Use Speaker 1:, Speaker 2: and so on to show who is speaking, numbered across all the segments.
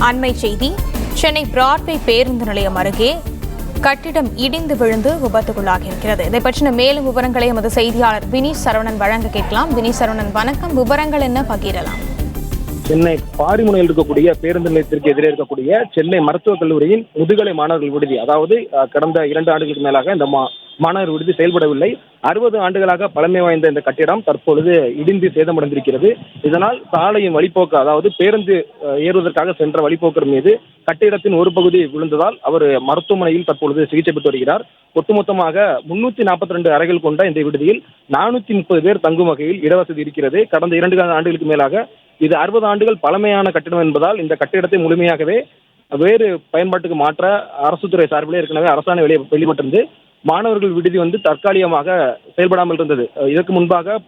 Speaker 1: அண்மை செய்தி. சென்னை பிராட்வே பேருந்து நிலையம் அருகே கட்டிடம் இடிந்து விழுந்து விபத்துக்குள்ளாகி இருக்கிறது. இதை பற்றின மேலும் விவரங்களை எமது செய்தியாளர் வினீத் சரவணன் வழங்க கேட்கலாம். வினீத் சரவணன், வணக்கம். விவரங்கள் என்ன பகிரலாம்?
Speaker 2: சென்னை பாரிமுனையில் இருக்கக்கூடிய பேருந்து நிலையத்திற்கு எதிரே இருக்கக்கூடிய சென்னை மருத்துவக் கல்லூரியின் முதுகலை மாணவர்கள் விடுதி, அதாவது கடந்த 2 ஆண்டுகளுக்கு மேலாக இந்த மாணவர் விடுதி செயல்படவில்லை. 60 ஆண்டுகளாக பழமை வாய்ந்த இந்த கட்டிடம் தற்பொழுது இடிந்து சேதமடைந்திருக்கிறது. இதனால் சாலையின் வழிபோக்கு, அதாவது பேருந்து ஏறுவதற்காக சென்ற வழிபோக்கர் மீது கட்டிடத்தின் ஒரு பகுதி விழுந்ததால் அவர் மருத்துவமனையில் தற்பொழுது சிகிச்சை பெற்று வருகிறார். ஒட்டுமொத்தமாக 342 அறைகள் கொண்ட இந்த விடுதியில் 430 பேர் தங்கும் வகையில் இடவசதி இருக்கிறது. கடந்த 2 ஆண்டுகளுக்கு மேலாக இது 60 ஆண்டுகள் பழமையான கட்டிடம் என்பதால் இந்த கட்டிடத்தை முழுமையாகவே வேறு பயன்பாட்டுக்கு மாற்ற அரசு துறை சார்பில் ஏற்கனவே அரசாணை வெளிப்பட்டிருந்து மாணவர்கள் விடுதி தற்காலிகமாக செயல்படாமல் இருந்தது. இதற்கு முன்பாக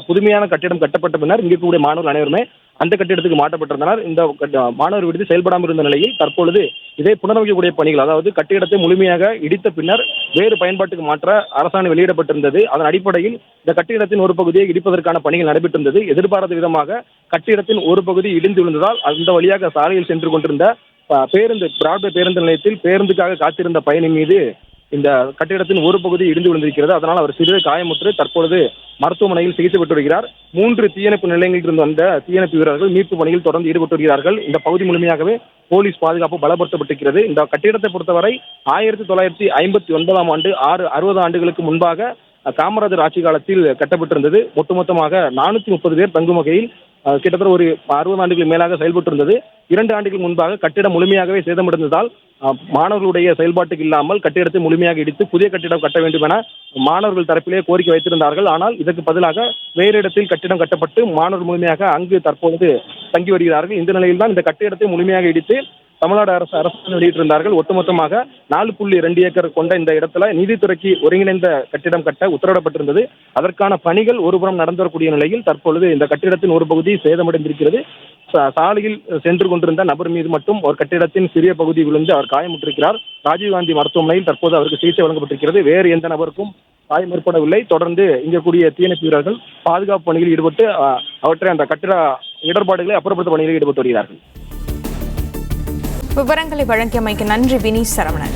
Speaker 2: புதுமையான கட்டிடம் கட்டப்பட்ட பின்னர் இங்கே இருக்கக்கூடிய மாணவர்கள் அனைவருமே அந்த கட்டிடத்துக்கு மாற்றப்பட்டிருந்தனர். இந்த மாணவர் விடுதி செயல்படாமல் இருந்த நிலையில் தற்பொழுது இதை புனரமைக்கக்கூடிய பணிகள், அதாவது கட்டிடத்தை முழுமையாக இடித்த பின்னர் வேறு பயன்பாட்டுக்கு மாற்ற அரசாணை வெளியிடப்பட்டிருந்தது. அதன் அடிப்படையில் இந்த கட்டிடத்தின் ஒரு பகுதியை இடிப்பதற்கான பணிகள் நடைபெற்றிருந்தது. எதிர்பாராத விதமாக கட்டிடத்தின் ஒரு பகுதி இடிந்து விழுந்ததால் அந்த வழியாக சாலையில் சென்று கொண்டிருந்த பிராட்வே பேருந்து நிலையத்தில் பேருந்துக்காக காத்திருந்த பயணி மீது இந்த கட்டிடத்தின் ஒரு பகுதி இடிந்து விழுந்திருக்கிறது. அதனால் அவர் சிறிது காயமுற்று தற்பொழுது மருத்துவமனையில் சிகிச்சை பெற்று வருகிறார். 3 தீயணைப்பு நிலையங்களில் இருந்து வந்த தீயணைப்பு வீரர்கள் மீட்பு பணியில் தொடர்ந்து ஈடுபட்டு வருகிறார்கள். இந்த பகுதி முழுமையாகவே போலீஸ் பாதுகாப்பு பலப்படுத்தப்பட்டிருக்கிறது. இந்த கட்டிடத்தை பொறுத்தவரை 1959ஆம் ஆண்டு 60 ஆண்டுகளுக்கு முன்பாக காமராஜர் ஆட்சி காலத்தில் கட்டப்பட்டிருந்தது. ஒட்டுமொத்தமாக 430 பேர் தங்கும் வகையில் கிட்டத்தட்ட ஒரு 60 ஆண்டுகளுக்கு மேலாக செயல்பட்டு இருந்தது. 2 ஆண்டுகள் முன்பாக கட்டிடம் முழுமையாகவே சேதமடைந்ததால் மாணவர்களுடைய செயல்பாட்டுக்கு இல்லாமல் கட்டிடத்தை முழுமையாக இடித்து புதிய கட்டிடம் கட்ட வேண்டும் என மாணவர்கள் தரப்பிலே கோரிக்கை வைத்திருந்தார்கள். ஆனால் இதற்கு பதிலாக வேறு இடத்தில் கட்டிடம் கட்டப்பட்டு மாணவர்கள் முழுமையாக அங்கு தற்பொழுது தங்கி வருகிறார்கள். இந்த நிலையில் தான் இந்த கட்டிடத்தை முழுமையாக இடித்து தமிழ்நாடு அரசு வெளியிட்டிருந்தார்கள். ஒட்டுமொத்தமாக 4.2 ஏக்கர் கொண்ட இந்த இடத்துல நீதித்துறைக்கு ஒருங்கிணைந்த கட்டிடம் கட்ட உத்தரவிடப்பட்டிருந்தது. அதற்கான பணிகள் ஒருபுறம் நடந்து வரக்கூடிய நிலையில் தற்பொழுது இந்த கட்டிடத்தின் ஒரு பகுதி சேதமடைந்திருக்கிறது. சாலையில் சென்று கொண்டிருந்த நபர் மீது மட்டும் ஒரு கட்டிடத்தின் சிறிய பகுதி விழுந்து அவர் காயமுற்றிருக்கிறார். ராஜீவ்காந்தி மருத்துவமனையில் தற்போது அவருக்கு சிகிச்சை வழங்கப்பட்டிருக்கிறது. வேறு எந்த நபருக்கும் காயம் ஏற்படவில்லை. தொடர்ந்து இங்கே கூடிய தீயணைப்பு வீரர்கள் பாதுகாப்பு பணியில் ஈடுபட்டு அவற்றை அந்த கட்டிட இடர்பாடுகளை அப்புறப்படுத்த பணியில் ஈடுபட்டு வருகிறார்கள்.
Speaker 1: விவரங்களை வழங்கியமைக்கு நன்றி வினீத் சரவணன்.